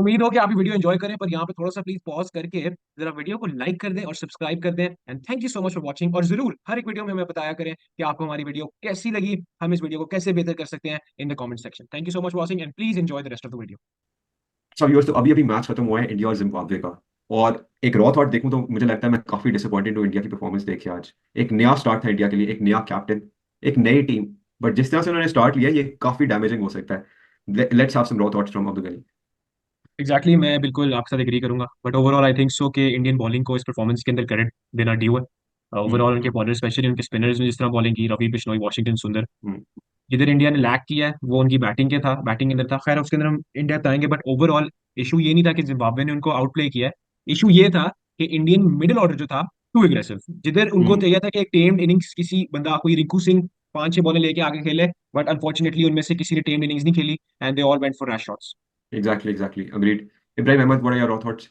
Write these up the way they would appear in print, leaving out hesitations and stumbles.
उम्मीद हो कि आप ये वीडियो एंजॉय करें, पर यहाँ पे थोड़ा सा प्लीज पॉज करके जरा वीडियो को लाइक कर दें और सब्सक्राइब कर दें। And thank you so much for watching. और जरूर हर एक वीडियो में हमें बताया करें कि आपको हमारी वीडियो कैसी लगी, हम इस वीडियो को कैसे बेहतर कर सकते हैं in the comment section. Thank you so much watching and please enjoy the rest of the video. अच्छा व्यूअर्स, तो अभी अभी मैच खत्म हुआ है इंडिया और जिम्बाब्वे का। और एक रॉ थॉट देखूं तो मुझे लगता है मैं काफी डिसअपॉइंटेड हूँ इंडिया की परफॉर्मेंस देख के आज। एक नया स्टार्ट था इंडिया के लिए, एक नया कैप्टन, एक नई टीम। बट जिस तरह से उन्होंने स्टार्ट लिया ये काफी डैमेजिंग हो सकता है। Let's have some raw thoughts from Abdul Ghani. Exactly मैं बिल्कुल आपके साथ एग्री करूंगा, but overall I think so कि इंडियन बॉलिंग को इस परफॉर्मेंस के अंदर क्रेडिट देना ड्यू है। ओवरऑल उनके बॉलर, स्पेशली उनके स्पिनर्स ने जिस तरह बॉलिंग की, रवि बिश्नोई, वॉशिंगटन सुंदर, हम्म, जिधर इंडिया ने लैक किया है वो उनकी बैटिंग के था, बैटिंग के अंदर था। खैर उसके अंदर हम इंडिया तक आएंगे, बट ओवरऑल इशू ये नहीं था कि जिम्बाब्वे ने उनको आउट प्ले किया है। इशू ये था कि इंडियन मिडिल ऑर्डर जो था टू एग्रेसिव, जिधर उनको हम्म, चाहिए था कि एक टेम्ड इनिंग्स किसी बंदा, कोई रिंकू सिंह 5-6 बॉलें लेके आगे खेले, बट अनफॉर्चुनेटली उनमें से किसी ने टेम्ड इनिंग्स नहीं खेली and they all went for rash shots. Exactly exactly agreed. Ibrahim Ahmed, what are your raw thoughts?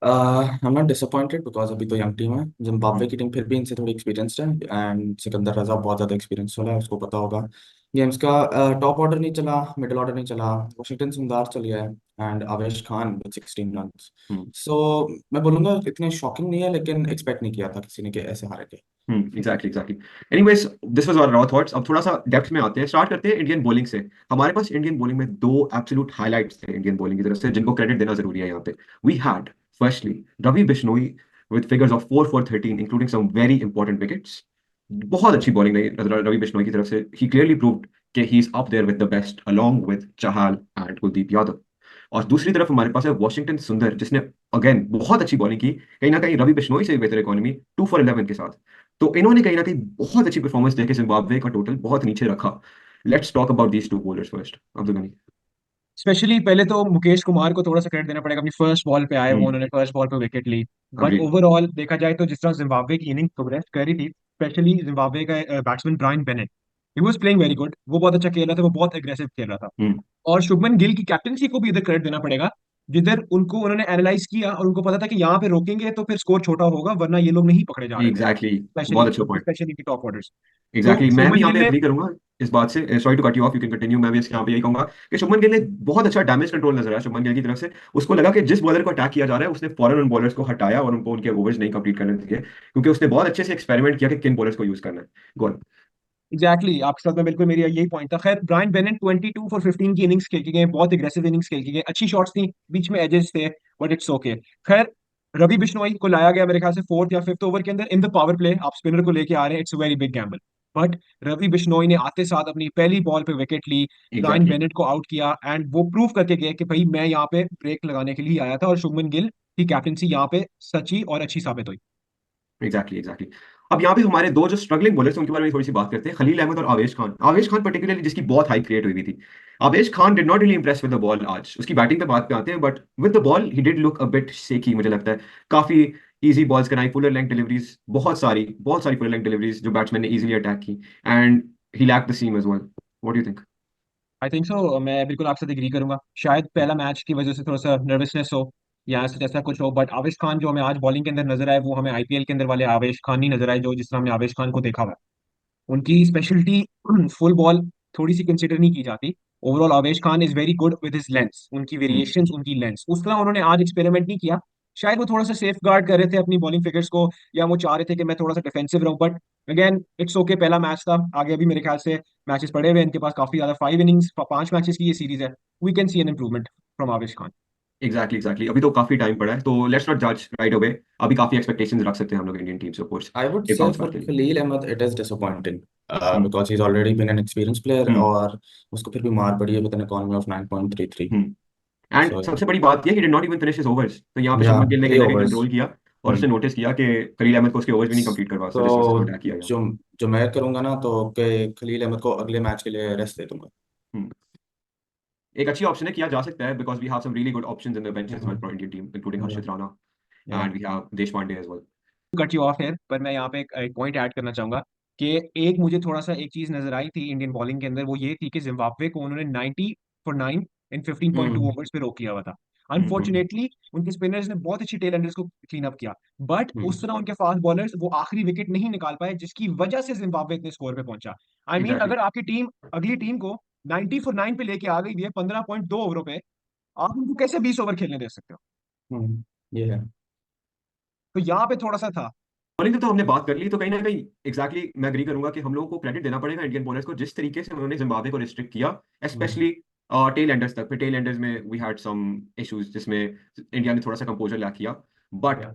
I am not disappointed because अभी तो यंग टीम है। जिम्बाब्वे हम्म, की टीम फिर भी इनसे थोड़ी एक्सपीरियंस्ड है एंड सिकंदर रजा बहुत ज़्यादा एक्सपीरियंस वाला है, उसको पता होगा गेम्स का। टॉप ऑर्डर नहीं चला, मिडिल ऑर्डर नहीं चला, वाशिंगटन सुंदर चल गया है एंड आवेश खान विद 16 रन्स। हम्म, सो मैं बोलूँगा इतने शॉकिंग नहीं है, लेकिन एक्सपेक्ट नहीं किया था किसी ने कि ऐसे हारेंगे। Exactly exactly. Anyways, this was our raw thoughts. अब थोड़ा सा डेप्थ में आते हैं, स्टार्ट करते हैं इंडियन बॉलिंग से। हमारे पास इंडियन बॉलिंग में दो एब्सोल्यूट हाइलाइट्स थे इंडियन बॉलिंग की तरफ से, जिनको क्रेडिट देना जरूरी है यहाँ पे। We had firstly Ravi Bishnoi with figures of 4 for 13 including some very important wickets. बहुत अच्छी बॉलिंग रही रवि बिश्नोई की तरफ से। ही क्लियरली प्रूव्ड कि he is up there with the best along with Chahal and Kuldeep Yadav. और दूसरी तरफ हमारे पास है वॉशिंगटन सुंदर, जिसने अगेन बहुत अच्छी बॉलिंग की, कहीं ना कहीं रवि बिश्नोई से भी बेहतर इकोनॉमी, 2 फॉर 11 के साथ। तो इन्होंने कहीं ना कहीं बहुत अच्छी परफॉर्मेंस देके जिम्बाब्वे का टोटल बहुत नीचे रखा। Let's talk about these two bowlers first, Abdul Ghani. Specially पहले तो मुकेश कुमार को थोड़ा सा क्रेडिट देना पड़ेगा, अपनी फर्स्ट बॉल पे आए वो, हम्म, उन्होंने फर्स्ट बॉल पे विकेट ली। But agreed. ओवरऑल देखा जाए तो जिस तरह जिम्बाब्वे की इनिंग प्रोग्रेस कर रही थी, स्पेशली जिम्बाब्वे का batsman Brian Bennett, he was playing very good, वो बहुत अच्छा खेल रहा था, वो बहुत एग्रेसिव खेल रहा था। हम्म, और शुभमन गिल की कैप्टनसी को भी इधर क्रेडिट देना पड़ेगा, जिधर उनको उन्होंने एनालाइज किया और उनको पता था कि यहाँ पे रोकेंगे तो फिर स्कोर छोटा होगा, वरना ये लोग नहीं पकड़े जा रहे थे, एग्जैक्टली। स्पेशली बहुत अच्छा पॉइंट। Specially top orders. तो एग्जैक्टली, मैं भी शुभमन यहाँ गिल पे ने, एग्री करूंगा इस बात से। Sorry to cut you off, you can continue. मैं भी इसके यहाँ पे यही कहूंगा कि शुभमन गिल ने बहुत अच्छा डैमेज कंट्रोल नजर आया शुभमन गिल की तरफ से। उसको लगा कि जिस बॉलर को अटैक किया जा रहा है उसने फौरन उन बॉलर्स को हटाया और उनको उनके ओवर्स नहीं कंप्लीट करने दिए, क्योंकि उसने बहुत अच्छे से एक्सपेरिमेंट किया कि किन बॉलर्स को यूज करना है। गो। एग्जैक्टली आपके साथ में बिल्कुल मेरी यही पॉइंट था। खैर ब्रायन बेनेट 22 फॉर 15 की इनिंग्स खेल के गए, बहुत एग्रेसिव इनिंग्स खेल के गए, अच्छी शॉट्स थी, बीच में एजेस थे, बट इट्स ओके। खैर रवि बिश्नोई को लाया गया मेरे ख्याल से फोर्थ या फिफ्थ ओवर के अंदर इन द पावर प्ले, आप स्पिनर को लेके आ रहे हैं, it's very big gamble. But Ravi Bishnoi ने आते साथ अपनी पहली बॉल पे विकेट ली, ब्रायन एग्जैक्टली बेनेट को आउट किया एंड वो प्रूव करके गए कि भाई मैं यहाँ पे ब्रेक लगाने के लिए आया था, और शुभमन गिल की कैप्टनसी यहाँ पे सच्ची और अच्छी साबित हुई। Exactly exactly. अब यहाँ पे हमारे दो जो स्ट्रगलिंग बॉलर्स हैं उनके बारे में थोड़ी सी बात करते हैं, खलील अहमद और आवेश खान। आवेश खान पर्टिकुलरली, जिसकी बहुत हाई क्रिएट हुई थी। Avesh Khan did not really impress with the ball आज। उसकी बैटिंग पे बात पे आते हैं, but with the ball he did look a bit shaky मुझे लगता है। काफी इजी बॉल्स कराई, फुलर लेंथ डिलीवरीज, बहुत सारी फुलर लेंथ डिलीवरीज जो बैट्समैन ने इजीली अटैक की। And he lack the seam as well. What do you think? I think so, मैं बिल्कुल आपसे एग्री करूंगा। शायद पहला मैच की वजह से थोड़ा सा नर्वसनेस हो या ऐसा कुछ हो, बट आवेश खान जो हमें आज बॉलिंग के अंदर नजर आए वो हमें आईपीएल के अंदर वाले आवेश खान नहीं नजर आए, जो जिस तरह हमने आवेश खान को देखा हुआ है। उनकी स्पेशलिटी फुल बॉल थोड़ी सी कंसिडर नहीं की जाती। ओवरऑल आवेश Khan is very good with his lens, उनकी वेरिएशंस, उनकी लेंस, उस तरह उन्होंने आज एक्सपेरिमेंट नहीं किया। शायद वो थोड़ा सा सेफ गार्ड कर रहे थे अपनी बॉलिंग फिगर्स को, या वो चाह रहे थे कि मैं थोड़ा सा डिफेंसिव रहूं, बट अगेन इट्स ओके, पहला मैच था, आगे अभी मेरे ख्याल से मैचेस पड़े हुए हैं इनके पास काफी ज्यादा, 5 इनिंग्स 5 मैचेस की ये सीरीज है। We can see an improvement from Avesh Khan. Exactly exactly, अभी तो काफी टाइम पड़ा है, तो लेट्स नॉट जज राइट अवे। अभी काफी एक्सपेक्टेशंस रख सकते हैं हम लोग इंडियन टीम से, ऑफ कोर्स, आई वुड एक से बाउंस बैक फॉर के लिए। Khaleel Ahmed it is disappointing hmm, because he is already been an experience player hmm, और उसको फिर भी मार पड़ी है with an economy of 9.33। Hmm. And so सबसे बड़ी बात यह कि did not even finish his overs. तो यहाँ पे या शुभमन गिल ने कहीं थ्री ना कहीं ओवर्स। कंट्रोल किया और उसने नोटिस किया कि खलील अहमद को उसके ओवर्स भी नहीं कंप्लीट करवा सकते, जिस तरह से तो उसको अटैक किया गया। जो जो मैं करूंगा ना, तो कि खलील अहमद को अगले मैच के लिए रेस्ट दे दूंगा। हम्म। एक अच्छी ऑप्शन है, किया जा सकता है, because we have some really good options in the bench as well hmm, for Indian team, including या हर्षित राणा या and we have Deshpande as well. Cut you off है, पर मैं यहाँ पे एक पॉइंट ऐड करना चाहूंगा कि एक मुझे थोड़ा सा एक चीज नजर आई थी इंडियन बॉलिंग के अंदर, वो ये थी कि जिम्बाब्वे को उन्होंने 90 फॉर 9 इन 15.2 हम्म ओवर्स पे रोक किया हुआ था। हम्म, अनफॉर्चुनेटली उनके स्पिनर्स ने बहुत अच्छी टेल एंडर्स को क्लीन अप किया, बट हम्म। उस तरह उनके फास्ट बॉलर्स वो आखिरी विकेट नहीं निकाल पाए, जिसकी वजह से जिम्बाब्वे इतने स्कोर पे पहुंचा। I mean, exactly. अगर आपकी टीम अगली टीम को 90 फॉर 9 पे लेके आ गई है 15.2 ओवरों पे, आप उनको कैसे 20 ओवर खेलने दे सकते हो? ये है। तो यहाँ पे थोड़ा सा था। बॉलिंग तो हमने बात कर ली, तो कहीं ना कहीं एग्जैक्टली मैं एग्री करूंगा कि हम लोगों को क्रेडिट देना पड़ेगा इंडियन बॉलर्स को, जिस तरीके से उन्होंने जिम्बाब्वे को रिस्ट्रिक्ट किया, हम्म, स्पेशली टेल एंडर्स तक। फिर टेल एंडर्स में वी हैड सम इश्यूज जिसमें इंडिया ने थोड़ा सा कंपोजर ला किया। बट या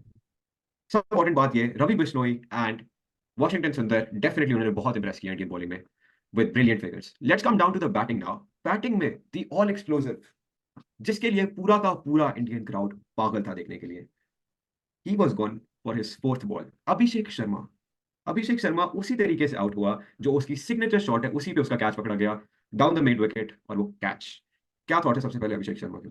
सबसे इंपॉर्टेंट बात ये, Ravi Bishnoi and Washington Sundar definitely उन्होंने बहुत इंप्रेस किया इंडियन बॉलिंग में with brilliant figures. Let's come down to the batting now. Batting में द ऑल एक्सप्लोसिव, जिसके लिए पूरा का पूरा इंडियन क्राउड पागल था देखने के लिए, he was gone for his fourth ball. Abhishek Sharma, Abhishek Sharma उसी तरीके से आउट हुआ जो उसकी सिग्नेचर शॉट है, उसी पे उसका कैच पकड़ा गया डाउन द मिड विकेट, और वो कैच। क्या थॉट है सबसे पहले अभिषेक शर्मा के?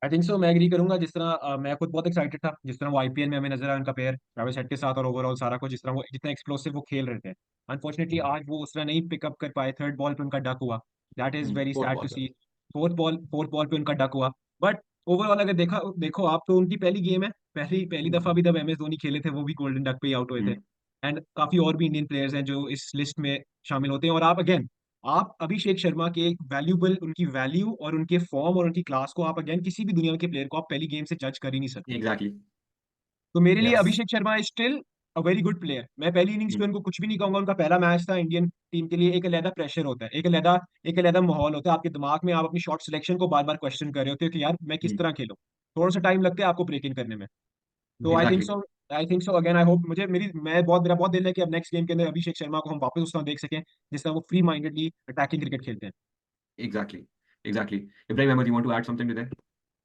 आई थिंक सो, मैं एग्री करूंगा। जिस तरह मैं खुद बहुत एक्साइटेड था जिस तरह वो आईपीएल में हमें नजर आया, उनका पेयर ट्रेविस हेड के साथ, और ओवरऑल सारा कुछ जिस तरह वो जितना एक्सप्लोसिव वो खेल रहे थे। अनफॉर्चुनेटली आज वो उस तरह नहीं पिकअप कर पाए, थर्ड बॉल पे उनका डक हुआ। That is very fourth sad to ball पे। सी। फोर्थ बॉल पे उनका डक हुआ। बट ओवरऑल अगर देखा देखो आप, तो उनकी पहली गेम है, पहली पहली दफा भी जब एमएस धोनी खेले थे वो भी गोल्डन डक पे ही आउट हुए थे। हम्म, एंड काफी और भी इंडियन प्लेयर्स हैं जो इस लिस्ट में शामिल होते हैं। और आप अगेन, आप अभिषेक शर्मा के वैल्यूबल, उनकी वैल्यू और उनके फॉर्म और उनकी क्लास को आप अगेन किसी भी दुनिया के प्लेयर को आप पहली गेम से जज कर ही नहीं सकते। एग्जैक्टली। तो मेरे लिए yes. Abhishek Sharma is still a very good player. मैं पहली इनिंग्स पे उनको कुछ भी नहीं कहूंगा, उनका पहला मैच था इंडियन टीम के लिए। एक अलग प्रेशर होता है, एक अलग माहौल होता है आपके दिमाग में। आप अपनी शॉट सिलेक्शन को बार बार क्वेश्चन कर रहे होते हो कि यार मैं किस तरह खेलूं। थोड़ा सा टाइम लगता है आपको ब्रेक इन करने में। तो exactly. I think so again, I hope, मेरा बहुत दिल है कि अब नेक्स्ट गेम के अंदर अभिषेक शर्मा को हम वापस उस तरह देख सकें जिस तरह वो फ्री माइंडेडली अटैकिंग क्रिकेट खेलते हैं। Exactly. Exactly. Ibrahim Ahmed, you want to add something to that?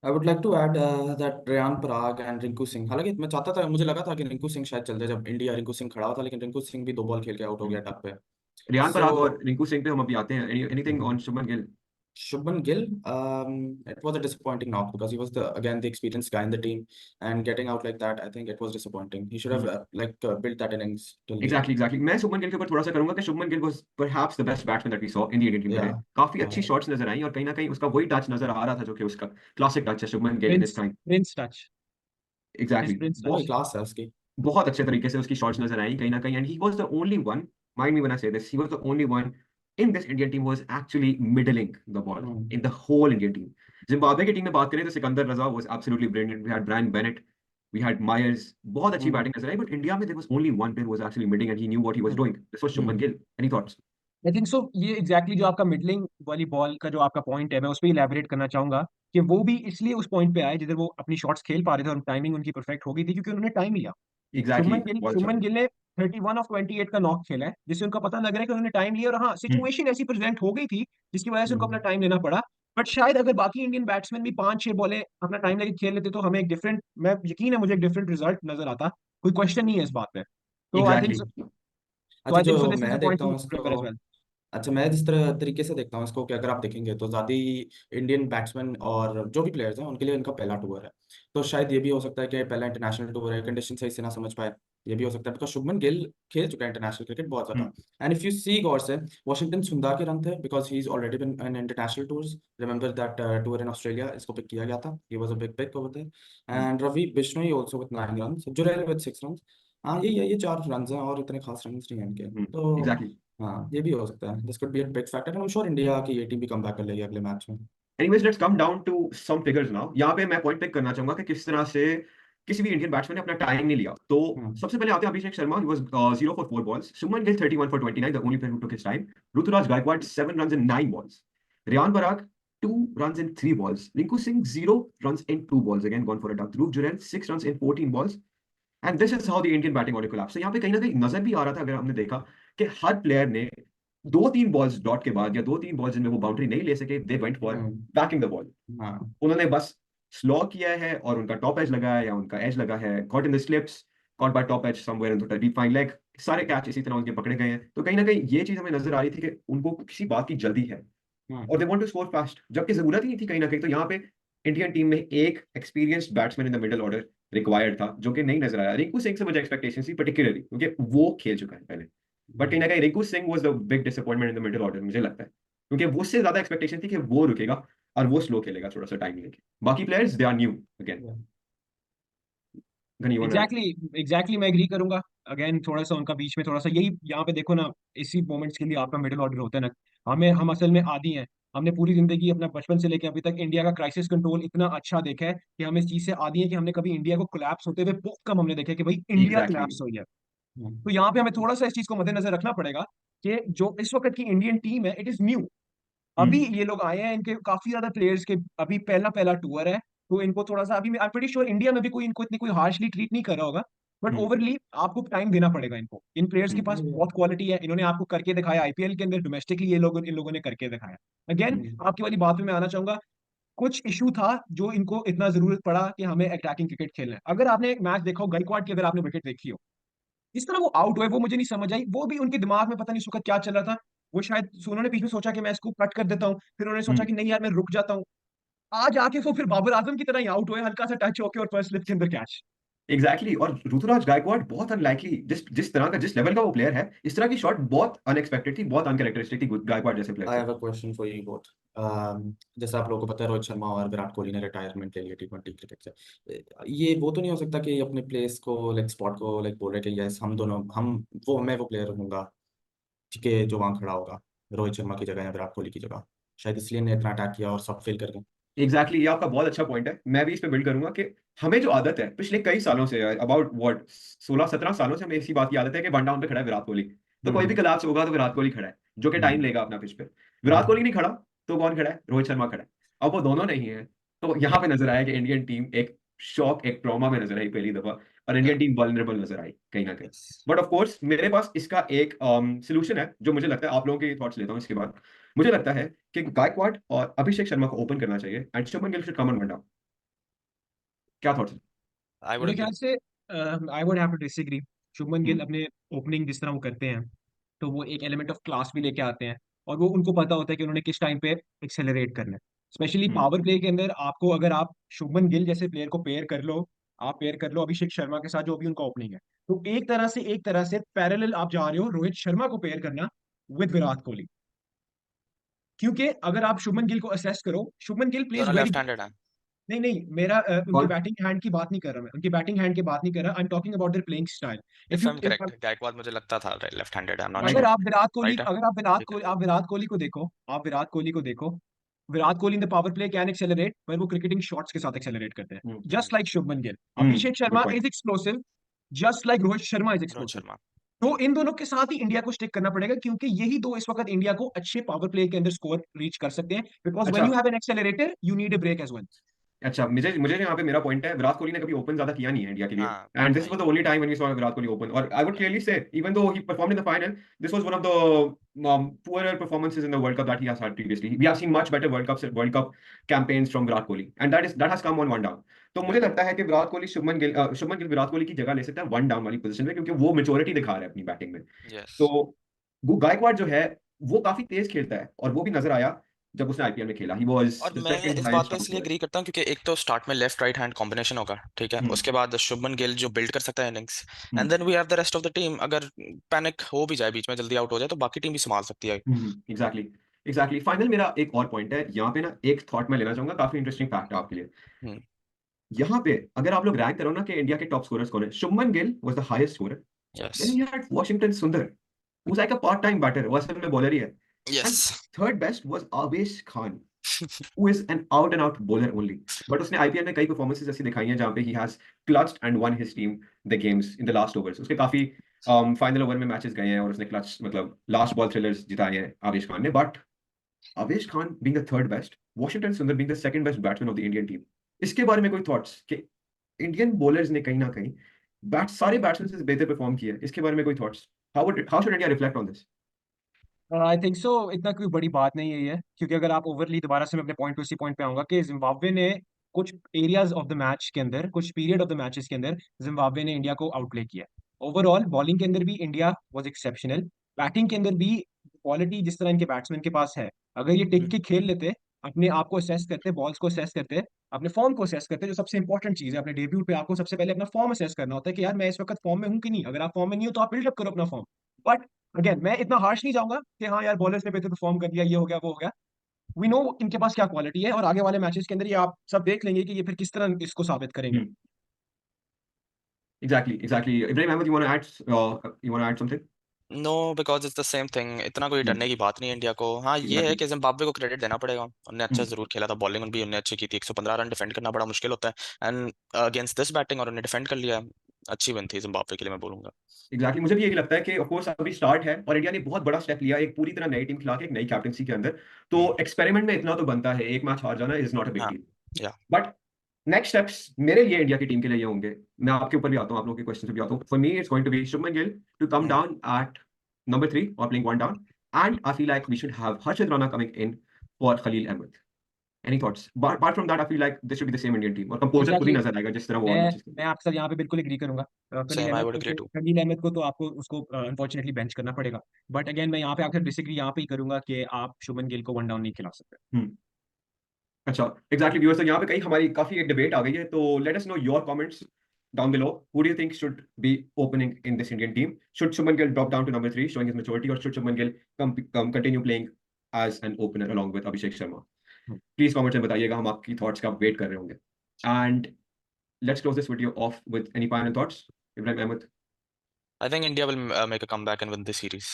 I would like to add that Riyan Parag and Rinku Singh, हालांकि मैं चाहता था, मुझे लगा था कि रिंकू सिंह शायद चल जाए जब इंडिया रिंकू सिंह खड़ा हुआ था, लेकिन रिंकू सिंह भी 2 बॉल खेल के आउट हो गया टप पे। रियान सो पराग और रिंकू सिंह पे हम अभी आते हैं। Anything on Shubman Gill? Shubman Gill, it was a disappointing knock because he was again the experienced guy in the team, and getting out like that, I think it was disappointing. He should have built that innings till the exactly end. Exactly. मैं शुभमन गिल के ऊपर थोड़ा सा करूंगा कि Shubman Gill was perhaps the best batsman that we saw in the Indian team today. Yeah, काफी अच्छी uh, shots नजर आई, और कहीं ना कहीं उसका वही टच नजर आ रहा था जो कि उसका क्लासिक टच है, Shubman Gill in prince his time. Prince touch, his exactly. Prince boy touch. class है उसकी. बहुत अच्छे तरीके से उसकी शॉट्स नजर आई कहीं ना कहीं, and he was the only one, mind me when I say this, he was the only one in this Indian team was actually middling the ball Hmm. In the whole Indian team. Zimbabwe की team में बात करें तो Sikandar Raza was absolutely brilliant, we had Brian Bennett, we had Myers, बहुत अच्छी Hmm. Batting नजर आई। But India में there was only one player was actually middling and he knew what he was Hmm. Doing, this was Shubman Hmm. Gill. Any thoughts? I think so, ये exactly जो आपका middling वाली ball का जो आपका पॉइंट है, मैं उस पर इलेबोरेट करना चाहूंगा कि वो भी इसलिए उस पॉइंट पे आए जिधर वो अपनी शॉट्स खेल पा रहे थे और टाइमिंग उनकी परफेक्ट हो गई थी, क्योंकि उन्होंने टाइम लिया। एग्जैक्टली, बहुत अच्छा। शुभमन गिल ने 31 ऑफ 28 का नॉक खेला है, जिससे उनका पता लग रहा है कि उन्होंने टाइम लिया। और हाँ, हम्म, सिचुएशन ऐसी प्रेजेंट हो गई थी जिसकी वजह से उनको अपना Hmm. टाइम लेना पड़ा। बट शायद अगर बाकी इंडियन बैट्समैन भी 5-6 बॉलें अपना टाइम लेके खेल लेते तो हमें एक डिफरेंट, मैं यकीन है मुझे, एक डिफरेंट रिजल्ट नजर आता। कोई क्वेश्चन नहीं है इस बात पे। तो आई थिंक एग्जैक्टली। तो अच्छा, आई थिंक सो जो दिस इज मैं द पॉइंट देखता टू हूँ रिमेंबर एज इसको, वेल। अच्छा मैं जिस तरह तरीके से देखता हूँ इसको कि अगर आप देखेंगे तो ज़्यादा ही इंडियन बैट्समैन और जो भी प्लेयर्स हैं उनके लिए इनका पहला टूर है। तो शायद ये भी हो सकता है कि पहला इंटरनेशनल टूर है, कंडीशन सही से ना समझ पाए। ये भी हो सकता है बिकॉज शुभमन गिल खेल चुका है इंटरनेशनल क्रिकेट बहुत ज़्यादा। एंड इफ यू सी गौर से, वॉशिंगटन सुंदर के रन थे because he is already been in international tours. Remember that tour in Australia, इसको पिक किया गया था, he was a big pick over there. And Ravi Bishnoi also with 9 run, Jurel with 6 run. हाँ, ये 4 रन हैं और इतने खास रन नहीं हैं इनके। तो एग्जैक्टली। हाँ, ये भी हो सकता है, this could be a big factor, and I am sure India की ये टीम भी कम बैक कर लेगी अगले मैच में. Anyways, let's come down to some figures now. यहाँ पे मैं पॉइंट पिक करना चाहूंगा कि किस तरह से किसी भी इंडियन बैट्समैन ने अपना टाइम नहीं लिया। तो हम्म. सबसे पहले आते हैं Abhishek Sharma, he was 0 for 4 balls. Shubman Gill 31 for 29, the only player who took his time. Ruturaj Gaikwad 7 runs in 9 balls. Riyan Parag 2 runs in 3 balls. Rinku Singh 0 runs in 2 balls, again gone for a duck. Dhruv Jurel 6 runs in 14 balls. And this is how the Indian batting order collapse. तो यहाँ पे कहीं ना कहीं नजर भी आ रहा था, अगर हमने देखा, कि हर प्लेयर ने 2-3 बॉल्स डॉट के बाद, या 2-3 बॉल्स जिनमें वो बाउंड्री नहीं ले सके, they went for hmm. Banking the ball. हाँ. उन्होंने बस स्लो किया है और उनका टॉप एज लगा है या उनका एज लगा है, caught in the slips, caught by top edge somewhere in the deep fine leg, सारे कैच इसी तरह उनके पकड़े गए हैं। तो कहीं ना कहीं ये चीज हमें नजर आ रही थी कि उनको किसी बात की जल्दी है और hmm. They want to score fast, जबकि जरूरत ही नहीं थी कहीं ना कहीं। तो यहाँ पे इंडियन टीम में एक experienced batsman in the middle order required था, जो कि नहीं नजर आया। रिंकू सिंह से मुझे एक्सपेक्टेशन थी पर्टिकुलरली, क्योंकि वो खेल चुका है पहले। बट कहीं ना कहीं Rinku Singh was the big disappointment in the middle order, मुझे लगता है, क्योंकि वो उससे ज्यादा एक्सपेक्टेशन थी कि वो रुकेगा और वो स्लो खेलेगा थोड़ा सा टाइम लेके। बाकी players they are new again. Yeah. गनी वन राइट? एग्जैक्टली मैं एग्री करूंगा। अगेन थोड़ा सा उनका बीच में थोड़ा सा, यही यहाँ पे देखो ना, इसी मोमेंट्स के लिए आपका मिडिल ऑर्डर होता है ना। हम असल में आदी हैं हमने पूरी जिंदगी अपना बचपन से लेकर अभी तक इंडिया का क्राइसिस कंट्रोल इतना अच्छा देखा है कि हम इस चीज से आदी है कि हमने कभी इंडिया को कोलैप्स होते हुए बहुत कम हमने देखा है कि भाई इंडिया एग्जैक्टली। कोलैप्स हुई है। हम्म, तो यहाँ पे हमें थोड़ा सा इस चीज को मद्देनजर रखना पड़ेगा कि जो इस वक्त की इंडियन टीम है, इट इज न्यू। अभी हम्म ये लोग आए हैं, इनके काफी ज्यादा प्लेयर्स के अभी पहला पहला टूर है, तो इनको थोड़ा सा अभी I am pretty sure India में भी कोई इनको इतनी कोई हार्शली ट्रीट नहीं कर रहा होगा। बट हम्म ओवरली आपको टाइम देना पड़ेगा इनको, इन प्लेयर्स के पास हम्म बहुत क्वालिटी है, इन्होंने आपको करके दिखाया आईपीएल के अंदर, डोमेस्टिकली ये लोग इन लोगों ने करके दिखाया। अगेन हम्म, आपकी वाली बात में मैं आना चाहूंगा, कुछ इशू था जो इनको इतना जरूरत पड़ा कि हमें अटैकिंग क्रिकेट खेलना है। अगर आपने एक मैच देखा हो गायकवाड की, अगर आपने विकेट देखी हो, इस तरह वो आउट हुए वो मुझे नहीं समझ आई। वो भी उनके दिमाग में पता नहीं उसका क्या चल रहा था। वो शायद उन्होंने बीच में सोचा कि मैं इसको कट कर देता हूँ, फिर उन्होंने सोचा हम्म कि नहीं यार मैं रुक जाता हूँ। आज आके वो फिर बाबर आजम की तरह ही आउट हुए, हल्का सा टच होके और फर्स्ट स्लिप के अंदर कैच। एग्जैक्टली। और ऋतुराज गायकवाड़ बहुत अनलाइकली, जिस जिस तरह का, जिस लेवल का वो प्लेयर है, इस तरह की शॉट बहुत अनएक्सपेक्टेड थी, बहुत अनकैरेक्टरिस्टिक थी गायकवाड़ जैसे प्लेयर आई से। Have a question for you both. जैसे आप लोगों को पता है रोहित शर्मा और विराट कोहली ने रिटायरमेंट ले लिया T20 क्रिकेट से। ये वो तो नहीं हो सकता कि अपने प्लेस को लाइक स्पॉट को लाइक बोल रहे कि यस हम दोनों हम वो मैं वो प्लेयर हूँगा ठीक है जो वहाँ खड़ा होगा रोहित शर्मा की जगह या विराट कोहली की जगह, शायद इसलिए ने इतना अटैक किया और सब फेल कर गए। एग्जैक्टली ये आपका बहुत अच्छा पॉइंट है। मैं भी इस पे बिल्ड करूंगा कि हमें जो आदत है पिछले कई सालों से, अबाउट व्हाट 16-17 सालों से, हमें इसी बात की आदत है कि वन डाउन पे खड़ा है विराट कोहली, तो कोई भी हम्म कोलैप्स होगा तो विराट कोहली खड़ा है, जो कि टाइम हम्म लेगा अपना पिच पे। विराट हम्म कोहली नहीं खड़ा तो कौन खड़ा है? रोहित शर्मा खड़ा है। अब वो दोनों नहीं है, तो यहाँ पे नजर आया कि इंडियन टीम एक शॉक, एक ट्रॉमा में नजर आई पहली दफा, और या इंडियन टीम वल्नरेबल नजर आई कहीं ना कहीं। यस। बट ऑफ कोर्स मेरे पास इसका एक सोल्यूशन है, जो मुझे लगता है, आप लोगों के थॉट्स लेता हूँ इसके बाद। मुझे लगता है कि गायकवाड और अभिषेक शर्मा को ओपन करना चाहिए and Shubman Gill should come on one down. क्या थॉट्स? आई वुड मेरे एग्री। ख्याल से I would have to disagree. Shubman Gill hmm अपने ओपनिंग जिस तरह वो करते हैं, तो वो एक एलिमेंट ऑफ क्लास भी लेके आते हैं, और वो उनको पता होता है कि उन्होंने किस टाइम पे एक्सेलरेट करना है। स्पेशली हम्म पावर प्ले के अंदर आपको, अगर आप शुभमन गिल जैसे प्लेयर को पेयर कर लो, आप पेयर कर लो अभिषेक शर्मा के साथ जो भी उनका ओपनिंग है, तो एक तरह से पैरेलल आप जा रहे हो रोहित शर्मा को पेयर करना विद विराट कोहली। क्योंकि अगर आप शुभमन गिल को असेस करो, शुभमन गिल प्लेज दोनों वेरी, लेफ्ट हैंडेड हैं। नहीं नहीं, मेरा उनके कौन? बैटिंग हैंड की बात नहीं कर रहा, मैं उनकी बैटिंग हैंड की बात नहीं कर रहा, I am talking about their playing style. If if you I am correct Gaikwad मुझे लगता था left handed, I am not नहीं अगर श्योर। आप विराट कोहली, राइट है। अगर आप विराट ठीक है। कोहली, आप विराट कोहली को देखो, आप विराट कोहली को देखो, Virat Kohli in the power play can accelerate, पर वो क्रिकेटिंग शॉट्स के साथ एक्सेलरेट करते हैं, hmm just like Shubman Gill. Hmm Abhishek good Sharma point. Is explosive, just like Rohit Sharma is Rohit explosive. Sharma. तो इन दोनों के साथ ही इंडिया को स्टिक करना पड़ेगा, क्योंकि यही दो इस वक्त इंडिया को अच्छे पावर प्ले के अंदर स्कोर रीच कर सकते हैं, बिकॉज व्हेन अच्छा you have an accelerator you need a brake as well. अच्छा, मुझे मुझे यहाँ पे मेरा पॉइंट है, विराट कोहली ने कभी ओपन ज्यादा किया नहीं है इंडिया के लिए, हाँ एंड दिस वाज नहीं। The only time when we saw Virat Kohli open. और I would clearly say, even though he performed in the final, this was one of the poorer performances in the World Cup that he has had previously. We have seen much better World Cup campaigns from Virat Kohli, and that has come on one down. तो मुझे या लगता है कि विराट कोहली शुभमन गिल विराट कोहली की जगह ले सकता है वन डाउन वाली पोजीशन में, क्योंकि वो मेच्योरिटी दिखा रहा है अपनी बैटिंग में। यस। तो गायकवाड जो है वो काफी तेज खेलता है, और वो भी नजर आया जब उसने आईपीएल में खेला। ही वाज और द मैं सेकंड इस बात हाईएस्ट पे रन इसलिए स्कोरर। एग्री करता हूँ क्योंकि एक तो स्टार्ट में लेफ्ट राइट हैंड कॉम्बिनेशन होगा, ठीक है, हम्म उसके बाद शुभमन गिल जो बिल्ड कर सकता है innings, and hmm then we have the rest of the team. अगर पैनिक हो भी जाए बीच में, जल्दी आउट हो जाए, तो बाकी टीम भी संभाल सकती है। Exactly exactly. फाइनल मेरा एक और पॉइंट है यहाँ पे ना, एक थॉट मैं लेना चाहूंगा, काफी इंटरेस्टिंग फैक्ट है आपके लिए। हम्म। यहाँ पे अगर आप लोग रैंक करो ना कि इंडिया के टॉप स्कोरर्स कौन है, Shubman Gill was the highest scorer. Yes. Then you had Washington Sundar, who's like a part-time batter, वो असल में बॉलर ही है। Yes. And third best was Avesh Khan, who is an out and out bowler only. But उसने IPL में कई performances ऐसी दिखाई हैं जहाँ पे he has clutched and won his team the games in the last overs. उसके काफी फाइनल ओवर में मैचेस गए हैं, और उसने क्लच, मतलब लास्ट बॉल थ्रिलर्स जिताए हैं आवेश खान ने। बट आवेश Khan being the third best, Washington Sundar being the second best batsman of the Indian team, इसके बारे में कोई थॉट्स कि इंडियन बॉलर्स ने कहीं ना कहीं सारे बैट्समैन से बेहतर परफॉर्म किया है, इसके बारे में कोई thoughts? How should India reflect on this? I think सो, इतना कोई बड़ी बात नहीं है ये, क्योंकि अगर आप ओवरली, दोबारा से मैं अपने पॉइंट पे उसी पॉइंट पे आऊंगा कि जिम्बाब्वे ने कुछ एरियाज ऑफ द मैच के अंदर, कुछ पीरियड ऑफ द मैचेस के अंदर जिम्बाब्वे ने इंडिया को आउटप्ले किया। ओवरऑल बॉलिंग के अंदर भी इंडिया वाज एक्सेप्शनल, बैटिंग के अंदर भी क्वालिटी जिस तरह इनके बैट्समैन के पास है, अगर ये टिक के खेल लेते, अपने आप को असेस करते, बॉल्स को असेस करते, अपने फॉर्म को असेस करते, जो सबसे इंपॉर्टेंट चीज है, अपने डेब्यू पे आपको सबसे पहले अपना फॉर्म असेस करना होता है कि यार मैं इस वक्त फॉर्म में हूँ कि नहीं। अगर आप फॉर्म में नहीं हो तो आप बिल्डअप करो अपना फॉर्म। बट अगेन मैं इतना हार्श नहीं जाऊंगा कि हाँ यार बॉलर्स ने बेहतर परफॉर्म कर दिया, ये हो गया वो हो गया। वी नो इनके पास क्या क्वालिटी है, और आगे वाले मैचेस के अंदर ये आप सब देख लेंगे कि ये फिर किस तरह इसको साबित करेंगे। Exactly, exactly. Ibrahim Ahmed, you want to add something? No, because it's the same thing. इतना कोई डरने की बात नहीं है इंडिया को। हाँ, ये है एग्जैक्टली कि जिम्बाब्वे को क्रेडिट देना पड़ेगा, उन्होंने अच्छा जरूर खेला था, बॉलिंग भी उन्होंने अच्छी की थी, 115 रन डिफेंड करना बड़ा मुश्किल होता है, एंड अगेंस्ट दिस बैटिंग और उन्होंने डिफेंड कर लिया। अच्छी विन थी जिम्बाब्वे के लिए, मैं बोलूंगा। एग्जैक्टली मुझे भी यही लगता है कि ऑफ कोर्स अभी स्टार्ट है और इंडिया ने बहुत बड़ा स्टेप लिया एक पूरी तरह नई टीम खिला के एक नई कैप्टनसी के अंदर। तो एक्सपेरिमेंट में इतना तो बनता है, एक मैच हार जाना इज नॉट अ बिग हाँ, डील। या बट नेक्स्ट स्टेप्स मेरे लिए इंडिया की टीम के लिए ये होंगे। मैं आपके ऊपर भी आता हूँ, आप लोगों के क्वेश्चन पे भी आता हूँ। For me it's going to be Shubman Gill to come down at number 3 or playing one down, and I feel like we should have Harshit Rana coming in for Khalil Ahmed. Any thoughts? But apart from that, I feel like this should be the same Indian team. और composer खुद ही exactly नजर आएगा जिस तरह वो मैं और matches मैं आपके साथ यहाँ पे बिल्कुल एग्री करूंगा। Same, I would agree too. Khaleel Ahmed को तो आपको उसको अनफॉर्चुनेटली बेंच करना पड़ेगा। बट अगेन मैं यहाँ पे आपसे डिसएग्री यहाँ पे ही करूंगा कि आप शुभमन गिल को वन डाउन नहीं खिला सकते। अच्छा एग्जैक्टली व्यूअर्स, तो यहाँ पे कहीं हमारी काफी एक डिबेट आ गई है, तो let us know your comments down below. Who do you think should be opening in this Indian team? Should Shubman Gill drop down to number 3, showing his maturity, or should Shubman Gill continue playing as an opener along with Abhishek Sharma? Please comment में बताइएगा, हम आपकी thoughts का wait कर रहे होंगे। And let's close this video off with any final thoughts. Ibrahim Ahmed. I think India will make a comeback and win the series.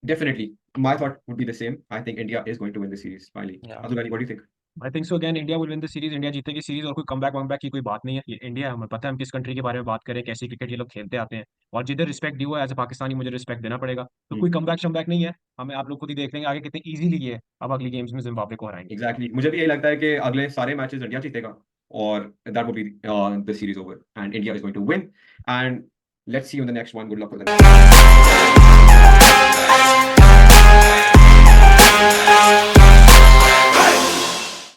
Definitely, my thought would be the same. I think India is going to win the series finally. Yeah. Azul Ali, what do you think? I think so again India will win the series. India जीतेगी series और कोई comeback वमबैक की कोई बात नहीं है। ये India है, हमें पता है हम किस कंट्री के बारे में बात करें, कैसी क्रिकेट ये लोग खेलते आते हैं और जिधर रिस्पेक्ट दी हुआ है एज ए पाकिस्तानी मुझे रिस्पेक्ट देना पड़ेगा। तो कोई कमबैक शमबैक नहीं है। हमें आप लोग खुद ही देख लेंगे आगे कितने इजीली ये अब अगली गेम्स में जिम्बाब्वे को हराएंगे। Exactly. मुझे भी यही लगता है कि अगले सारे मैचेस इंडिया जीतेगा और that would be the series over and India is going to win and let's see you in the next one. Good luck for the next one.